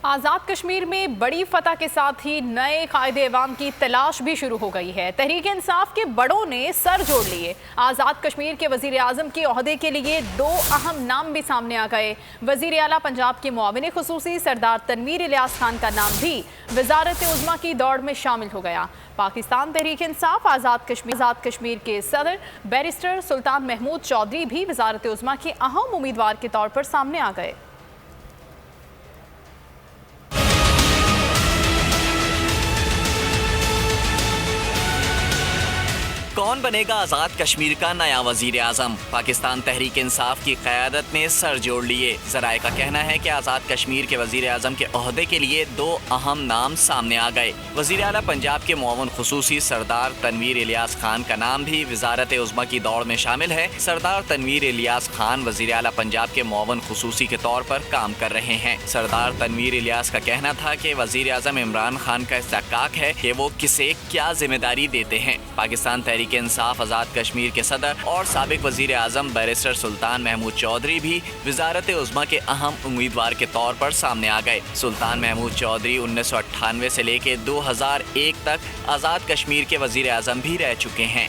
आज़ाद कश्मीर में बड़ी फतह के साथ ही नए कायदे-ए-अवाम की तलाश भी शुरू हो गई है। तहरीक इंसाफ के बड़ों ने सर जोड़ लिए। आज़ाद कश्मीर के वज़ीर आज़म के ओहदे के लिए 2 अहम नाम भी सामने आ गए। वज़ीर आला पंजाब के मुआविन खुसूसी सरदार तनवीर इलियास खान का नाम भी वज़ारत उज़्मा की दौड़ में शामिल हो गया। पाकिस्तान तहरीक इंसाफ आज़ाद कश्मीर के सदर बैरिस्टर सुल्तान महमूद चौधरी भी वज़ारत उज़्मा के अहम उम्मीदवार के तौर पर सामने आ गए। कौन बनेगा आज़ाद कश्मीर का नया वज़ीर आज़म? पाकिस्तान तहरीक इंसाफ की क़यादत ने सर जोड़ लिए। ज़राए का कहना है कि आज़ाद कश्मीर के वज़ीर आज़म के ओहदे के लिए 2 अहम नाम सामने आ गए। वज़ीर आला पंजाब के मुआविन खुसूसी सरदार तनवीर इलियास खान का नाम भी वज़ारत उज़्मा की दौड़ में शामिल है। सरदार तनवीर इलियास खान वज़ीर आला पंजाब के मुआविन खुसूसी के तौर पर काम कर रहे हैं। सरदार तनवीर इलियास का कहना था कि वज़ीर आज़म इमरान खान का इस्तेहक़ाक़ है कि वो किसे क्या जिम्मेदारी देते हैं। पाकिस्तान तहरीक इंसाफ आज़ाद कश्मीर के सदर और साबिक वज़ीर आज़म बैरिस्टर सुल्तान महमूद चौधरी भी वज़ारत उज़्मा के अहम उम्मीदवार के तौर पर सामने आ गए। सुल्तान महमूद चौधरी 1998 से लेकर 2001 तक आज़ाद कश्मीर के वज़ीर आज़म भी रह चुके हैं।